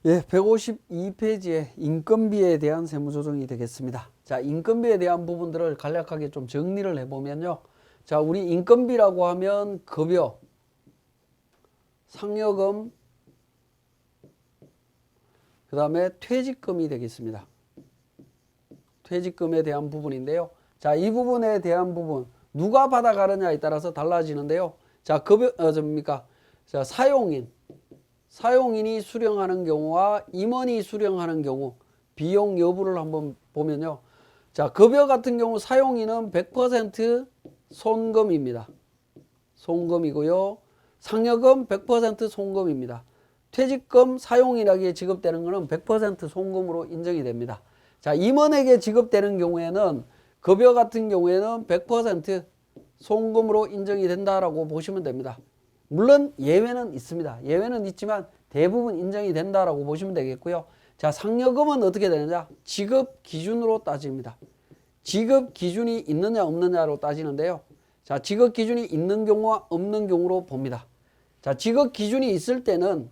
예, 152페이지에 인건비에 대한 세무조정이 되겠습니다. 자, 인건비에 대한 부분들을 간략하게 좀 정리를 해보면요. 자, 우리 인건비라고 하면 급여, 상여금, 그 다음에 퇴직금이 되겠습니다. 퇴직금에 대한 부분인데요. 자, 이 부분에 대한 부분, 누가 받아가느냐에 따라서 달라지는데요. 자, 급여, 자, 사용인이 수령하는 경우와 임원이 수령하는 경우 비용 여부를 한번 보면요. 자, 급여 같은 경우 사용인은 100% 손금입니다. 손금이고요. 상여금 100% 손금입니다. 퇴직금 사용인에게 지급되는 것은 100% 손금으로 인정이 됩니다. 자, 임원에게 지급되는 경우에는 급여 같은 경우에는 100% 손금으로 인정이 된다라고 보시면 됩니다. 물론 예외는 있습니다. 예외는 있지만 대부분 인정이 된다라고 보시면 되겠고요. 자, 상여금은 어떻게 되느냐? 지급 기준으로 따집니다. 지급 기준이 있느냐 없느냐로 따지는데요. 자, 지급 기준이 있는 경우와 없는 경우로 봅니다. 자, 지급 기준이 있을 때는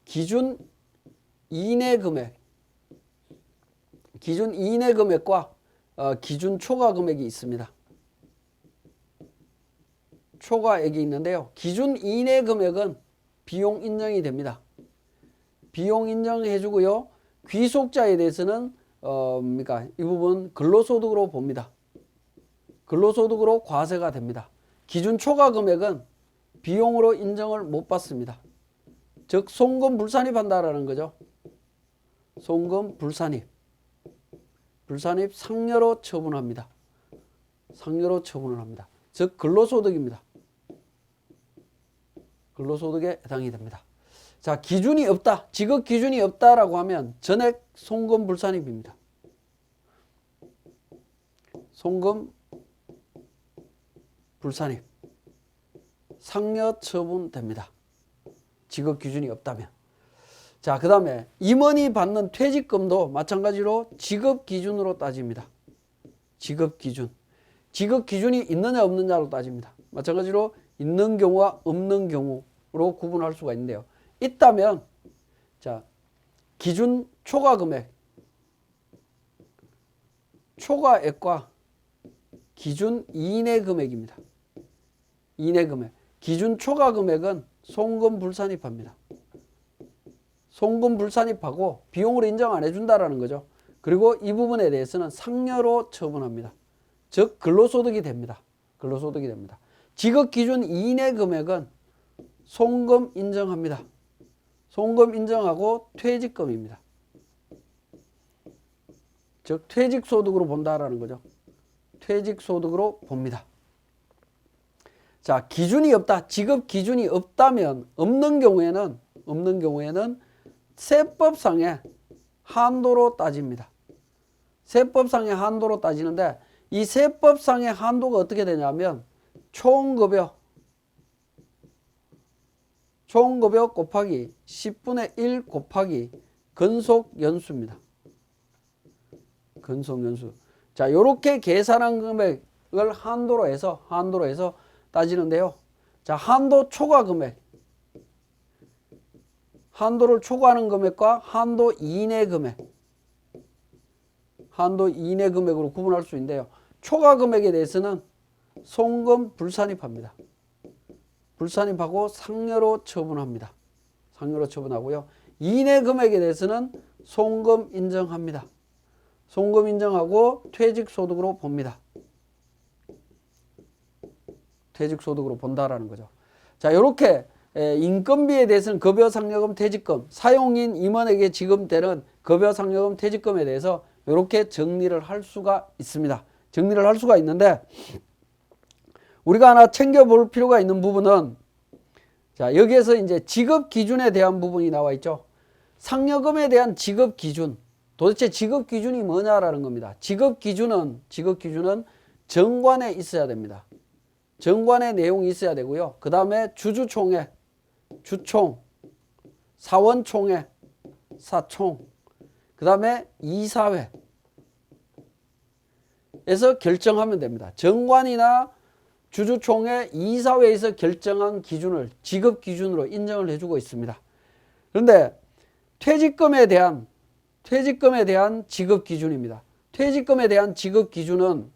기준 이내 금액과 기준 초과 금액이 있습니다. 초과액이 있는데요. 기준 이내 금액은 비용 인정이 됩니다. 비용 인정해 주고요. 귀속자에 대해서는 이 부분 근로소득으로 봅니다. 근로소득으로 과세가 됩니다. 기준 초과 금액은 비용으로 인정을 못 받습니다. 즉 송금 불산입한다라는 거죠. 송금 불산입 상여로 처분합니다. 상여로 처분을 합니다. 즉 근로소득입니다. 근로소득에 해당이 됩니다. 자, 기준이 없다. 지급 기준이 없다라고 하면 전액 송금 불산입입니다. 송금 불산입. 상여 처분됩니다. 지급 기준이 없다면. 자, 그 다음에 임원이 받는 퇴직금도 마찬가지로 지급 기준으로 따집니다. 지급 기준. 지급 기준이 있느냐 없느냐로 따집니다. 마찬가지로 있는 경우와 없는 경우로 구분할 수가 있는데요. 있다면 자, 기준 초과 금액, 초과액과 기준 이내 금액입니다. 이내 금액. 기준 초과 금액은 송금 불산입합니다. 송금 불산입하고 비용으로 인정 안 해준다라는 거죠. 그리고 이 부분에 대해서는 상여로 처분합니다. 즉 근로소득이 됩니다. 근로소득이 됩니다. 지급 기준 이내 금액은 송금 인정합니다. 송금 인정하고 퇴직금입니다. 즉 퇴직소득으로 본다라는 거죠. 퇴직소득으로 봅니다. 자, 기준이 없다. 지급 기준이 없다면 없는 경우에는 세법상의 한도로 따집니다. 세법상의 한도로 따지는데 이 세법상의 한도가 어떻게 되냐면 총급여 곱하기 10분의 1 곱하기 근속연수입니다. 근속연수. 자, 요렇게 계산한 금액을 한도로 해서 따지는데요. 자, 한도 초과 금액. 한도를 초과하는 금액과 한도 이내 금액으로 구분할 수 있는데요. 초과 금액에 대해서는 송금 불산입합니다. 불산입하고 상여로 처분합니다. 상여로 처분하고요. 이내 금액에 대해서는 송금 인정합니다. 송금 인정하고 퇴직소득으로 봅니다. 퇴직소득으로 본다라는 거죠. 자, 이렇게 인건비에 대해서는 급여, 상여금, 퇴직금, 사용인 임원에게 지급되는 급여, 상여금, 퇴직금에 대해서 이렇게 정리를 할 수가 있습니다. 정리를 할 수가 있는데 우리가 하나 챙겨볼 필요가 있는 부분은 자, 여기에서 이제 지급 기준에 대한 부분이 나와 있죠. 상여금에 대한 지급 기준. 도대체 지급 기준이 뭐냐라는 겁니다. 지급 기준은 정관에 있어야 됩니다. 정관의 내용이 있어야 되고요. 그 다음에 주주총회, 주총, 사원총회, 사총, 그 다음에 이사회에서 결정하면 됩니다. 정관이나 주주총회, 이사회에서 결정한 기준을 지급 기준으로 인정을 해주고 있습니다. 그런데 퇴직금에 대한 지급 기준입니다. 퇴직금에 대한 지급 기준은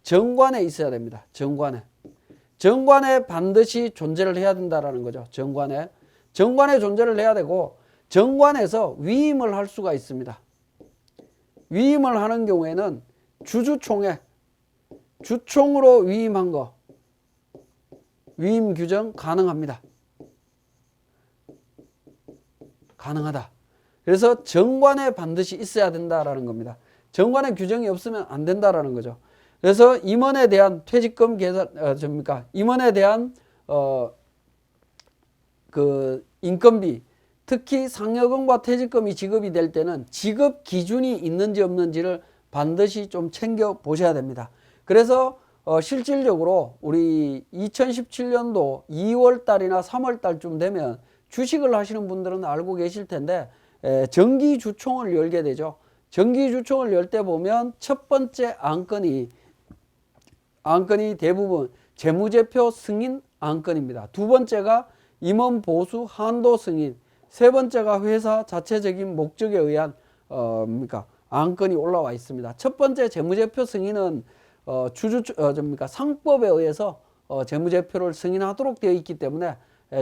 정관에 있어야 됩니다. 정관에 반드시 존재를 해야 된다라는 거죠. 정관에 존재를 해야 되고, 정관에서 위임을 할 수가 있습니다. 위임을 하는 경우에는 주총으로 위임한 거, 위임 규정 가능합니다. 가능하다. 그래서 정관에 반드시 있어야 된다라는 겁니다. 정관에 규정이 없으면 안 된다라는 거죠. 그래서 임원에 대한 퇴직금 계산, 임원에 대한 그 인건비, 특히 상여금과 퇴직금이 지급이 될 때는 지급 기준이 있는지 없는지를 반드시 좀 챙겨 보셔야 됩니다. 그래서 실질적으로 우리 2017년도 2월 달이나 3월 달쯤 되면 주식을 하시는 분들은 알고 계실 텐데, 정기주총을 열게 되죠. 정기주총을 열 때 보면 첫 번째 안건이 대부분 재무제표 승인 안건입니다. 두 번째가 임원 보수 한도 승인, 세 번째가 회사 자체적인 목적에 의한 안건이 올라와 있습니다. 첫 번째 재무제표 승인은 상법에 의해서 재무제표를 승인하도록 되어 있기 때문에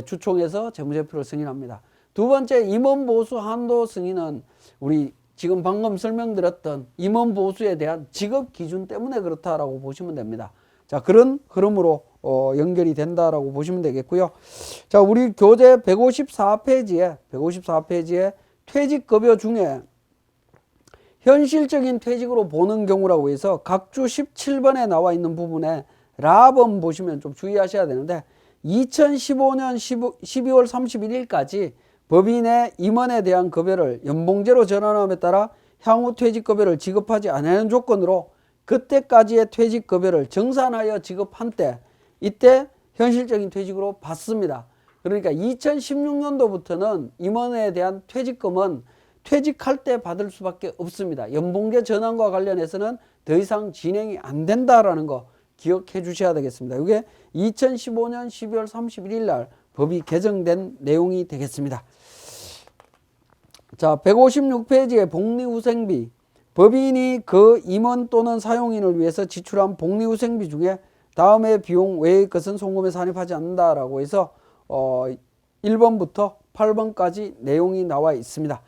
주총에서 재무제표를 승인합니다. 두 번째 임원보수 한도 승인은 우리 지금 방금 설명드렸던 임원보수에 대한 지급 기준 때문에 그렇다라고 보시면 됩니다. 자, 그런 흐름으로 연결이 된다라고 보시면 되겠고요. 자, 우리 교재 154페이지에 퇴직급여 중에 현실적인 퇴직으로 보는 경우라고 해서 각주 17번에 나와 있는 부분에 라번 보시면 좀 주의하셔야 되는데, 2015년 12월 31일까지 법인의 임원에 대한 급여를 연봉제로 전환함에 따라 향후 퇴직급여를 지급하지 않는 조건으로 그때까지의 퇴직급여를 정산하여 지급한 때, 이때 현실적인 퇴직으로 받습니다. 그러니까 2016년도부터는 임원에 대한 퇴직금은 퇴직할 때 받을 수밖에 없습니다. 연봉제 전환과 관련해서는 더 이상 진행이 안 된다라는 거 기억해 주셔야 되겠습니다. 이게 2015년 12월 31일 날 법이 개정된 내용이 되겠습니다. 자, 156페이지에 복리후생비, 법인이 그 임원 또는 사용인을 위해서 지출한 복리후생비 중에 다음의 비용 외의 것은 송금에 산입하지 않는다라고 해서 1번부터 8번까지 내용이 나와 있습니다.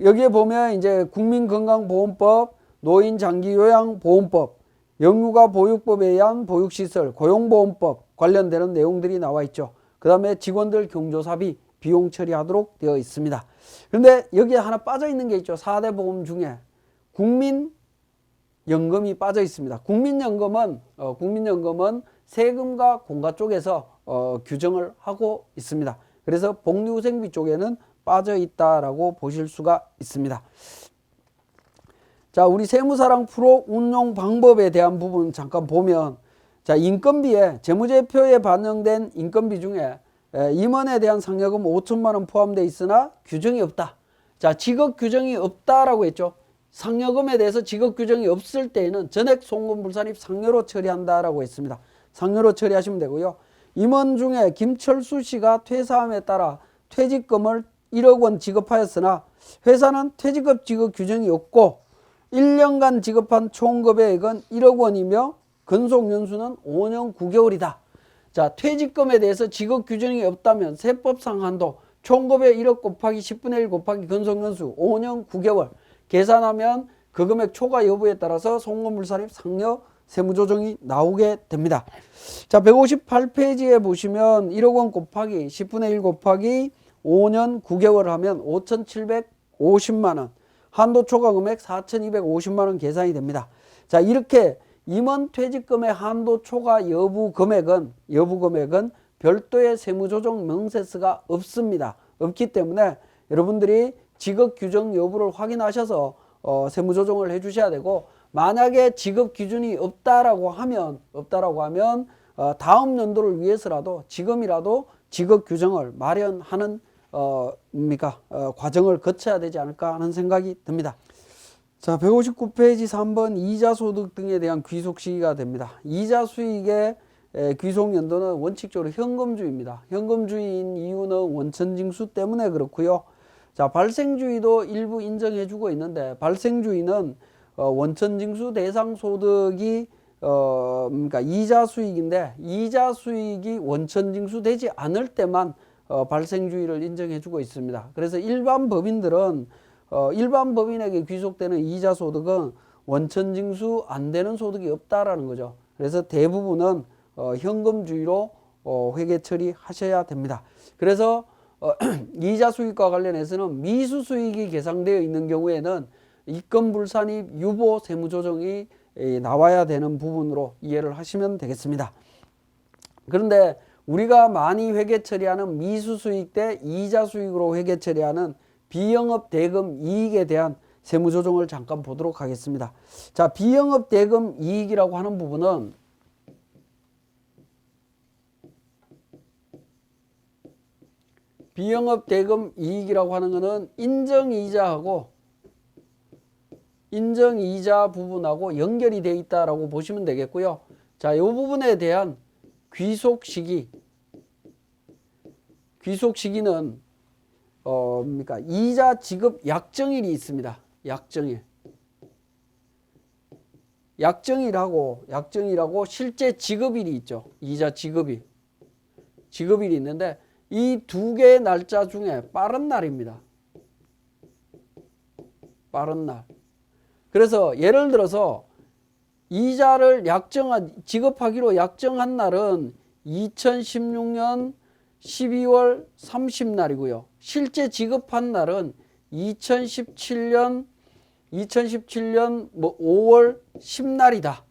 여기에 보면 이제 국민건강보험법, 노인장기요양보험법, 영유아 보육법에 의한 보육시설, 고용보험법 관련되는 내용들이 나와 있죠. 그 다음에 직원들 경조사비 비용 처리하도록 되어 있습니다. 그런데 여기에 하나 빠져 있는 게 있죠. 4대 보험 중에 국민연금이 빠져 있습니다. 국민연금은 세금과 공과 쪽에서 규정을 하고 있습니다. 그래서 복리후생비 쪽에는 빠져 있다라고 보실 수가 있습니다. 자, 우리 세무사랑 프로 운용 방법에 대한 부분 잠깐 보면, 자, 인건비에 재무제표에 반영된 인건비 중에 임원에 대한 상여금 5천만 원 포함되어 있으나 규정이 없다. 자, 지급 규정이 없다라고 했죠. 상여금에 대해서 지급 규정이 없을 때에는 전액 송금 불산입 상여로 처리한다라고 했습니다. 상여로 처리하시면 되고요. 임원 중에 김철수 씨가 퇴사함에 따라 퇴직금을 1억 원 지급하였으나 회사는 퇴직금 지급 규정이 없고 1년간 지급한 총급여액은 1억 원이며 근속연수는 5년 9개월이다. 자, 퇴직금에 대해서 지급 규정이 없다면 세법상 한도 총급여 1억 곱하기 10분의 1 곱하기 근속연수 5년 9개월 계산하면 그 금액 초과 여부에 따라서 송금불산입 상여 세무조정이 나오게 됩니다. 자, 158페이지에 보시면 1억 원 곱하기 10분의 1 곱하기 5년 9개월 하면 5,750만 원, 한도 초과 금액 4,250만 원 계산이 됩니다. 자, 이렇게 임원 퇴직금의 한도 초과 여부 금액은 별도의 세무조정 명세서가 없습니다. 없기 때문에 여러분들이 지급 규정 여부를 확인하셔서 세무조정을 해 주셔야 되고, 만약에 지급 기준이 없다라고 하면 다음 연도를 위해서라도 지금이라도 지급 규정을 마련하는 과정을 거쳐야 되지 않을까 하는 생각이 듭니다. 자, 159페이지 3번 이자 소득 등에 대한 귀속 시기가 됩니다. 이자 수익의 귀속 연도는 원칙적으로 현금주의입니다. 현금주의인 이유는 원천징수 때문에 그렇고요. 자, 발생주의도 일부 인정해주고 있는데 발생주의는 원천징수 대상 소득이 그러니까 이자 수익인데 이자 수익이 원천징수 되지 않을 때만 발생주의를 인정해주고 있습니다. 그래서 일반 법인들은 일반 법인에게 귀속되는 이자 소득은 원천징수 안 되는 소득이 없다라는 거죠. 그래서 대부분은 현금주의로 회계 처리하셔야 됩니다. 그래서 이자 수익과 관련해서는 미수 수익이 계상되어 있는 경우에는 입금불산입 유보 세무조정이 나와야 되는 부분으로 이해를 하시면 되겠습니다. 그런데 우리가 많이 회계 처리하는 미수 수익 대 이자 수익으로 회계 처리하는 비영업 대금 이익에 대한 세무조정을 잠깐 보도록 하겠습니다. 자, 비영업 대금 이익이라고 하는 부분은 비영업 대금 이익이라고 하는 것은 인정이자하고 인정이자 부분하고 연결이 되어 있다라고 보시면 되겠고요. 자, 이 부분에 대한 귀속 시기는 그러니까 이자 지급 약정일이 있습니다. 약정일하고 실제 지급일이 있죠. 이자 지급일이 있는데 이 두 개의 날짜 중에 빠른 날입니다. 빠른 날. 그래서 예를 들어서 이자를 지급하기로 약정한 날은 2016년 12월 30날이고요. 실제 지급한 날은 2017년 5월 10날이다.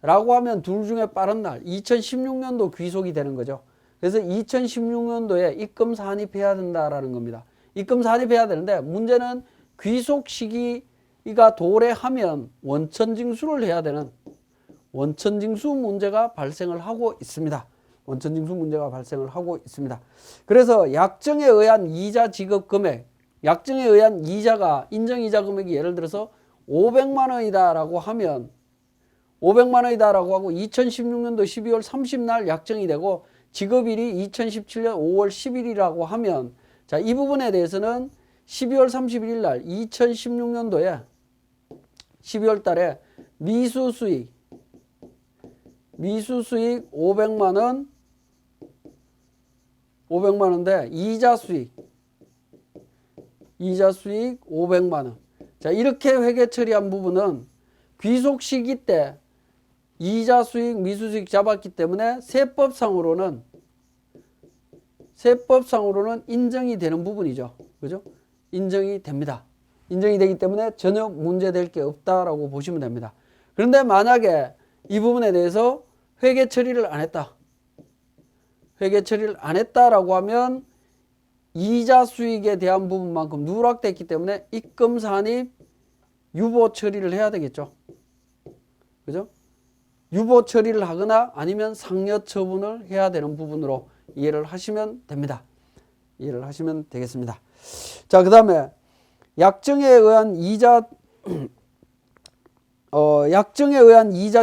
라고 하면 둘 중에 빠른 날, 2016년도 귀속이 되는 거죠. 그래서 2016년도에 입금 산입해야 된다라는 겁니다. 입금 산입해야 되는데 문제는 귀속 시기가 도래하면 원천징수를 해야 되는 원천징수 문제가 발생을 하고 있습니다. 그래서 약정에 의한 이자 지급 금액, 약정에 의한 이자가 인정이자 금액이 예를 들어서 500만 원이다라고 하면 500만 원이다라고 하고 2016년도 12월 30날 약정이 되고 지급일이 2017년 5월 10일이라고 하면 자, 이 부분에 대해서는 12월 31일 날 2016년도에 12월 달에 미수 수익 500만 원인데 이자 수익 500만 원. 자, 이렇게 회계 처리한 부분은 귀속 시기 때 이자 수익, 미수 수익 잡았기 때문에 세법상으로는 인정이 되는 부분이죠. 그죠? 인정이 됩니다. 인정이 되기 때문에 전혀 문제될 게 없다라고 보시면 됩니다. 그런데 만약에 이 부분에 대해서 회계 처리를 안 했다라고 하면 이자 수익에 대한 부분만큼 누락됐기 때문에 입금 산입 유보 처리를 해야 되겠죠. 그죠? 유보 처리를 하거나 아니면 상여 처분을 해야 되는 부분으로 이해를 하시면 됩니다. 이해를 하시면 되겠습니다. 자, 그 다음에 약정에 의한 이자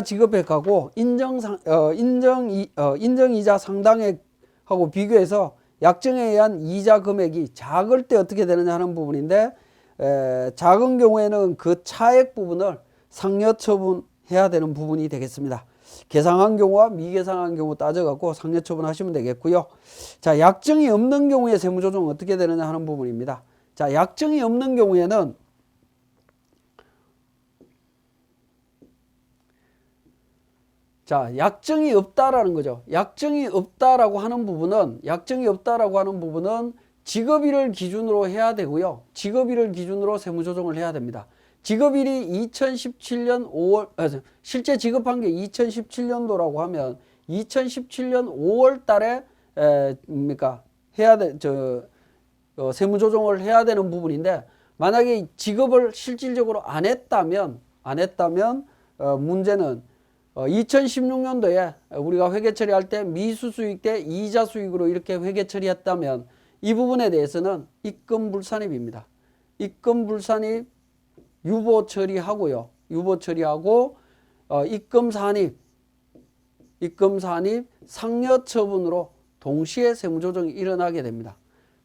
지급액하고 인정이자 상당액하고 비교해서 약정에 의한 이자 금액이 작을 때 어떻게 되느냐 하는 부분인데 작은 경우에는 그 차액 부분을 상여 처분해야 되는 부분이 되겠습니다. 계상한 경우와 미계상한 경우 따져갖고 상여 처분하시면 되겠고요. 자, 약정이 없는 경우에 세무조정은 어떻게 되느냐 하는 부분입니다. 자, 약정이 없는 경우에는 자, 약정이 없다라는 거죠. 약정이 없다라고 하는 부분은 지급일을 기준으로 해야 되고요. 지급일을 기준으로 세무조정을 해야 됩니다. 지급일이 2017년 5월, 실제 지급한 게 2017년도라고 하면 2017년 5월 달에 세무조정을 해야 되는 부분인데 만약에 지급을 실질적으로 안 했다면 문제는 2016년도에 우리가 회계 처리할 때 미수 수익 대 이자 수익으로 이렇게 회계 처리했다면 이 부분에 대해서는 입금불산입입니다. 입금불산입 유보 처리하고요. 입금산입 상여 처분으로 동시에 세무조정이 일어나게 됩니다.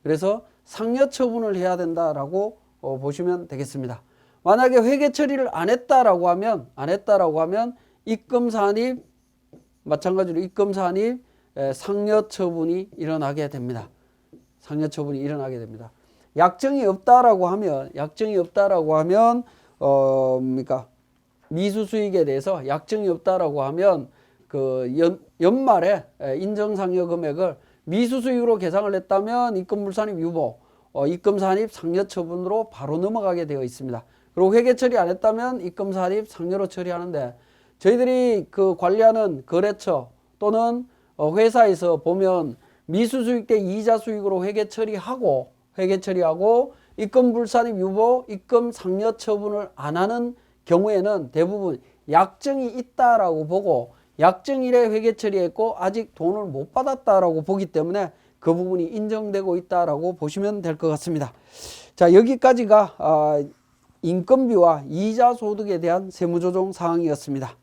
그래서 상여 처분을 해야 된다라고 보시면 되겠습니다. 만약에 회계 처리를 안 했다라고 하면 입금 산입 마찬가지로 입금 산입 상여 처분이 일어나게 됩니다. 상여 처분이 일어나게 됩니다. 약정이 없다라고 하면 뭡니까? 미수 수익에 대해서 약정이 없다라고 하면 그 연말에 인정 상여 금액을 미수 수익으로 계상을 했다면 입금 물산입 유보, 입금 산입 상여 처분으로 바로 넘어가게 되어 있습니다. 그리고 회계 처리 안 했다면 입금 산입 상여로 처리하는데 저희들이 그 관리하는 거래처 또는 회사에서 보면 미수 수익 때 이자 수익으로 회계 처리하고 입금 불산입 유보, 입금 상여 처분을 안 하는 경우에는 대부분 약정이 있다라고 보고 약정일에 회계 처리했고 아직 돈을 못 받았다라고 보기 때문에 그 부분이 인정되고 있다라고 보시면 될 것 같습니다. 자, 여기까지가 인건비와 이자 소득에 대한 세무조정 사항이었습니다.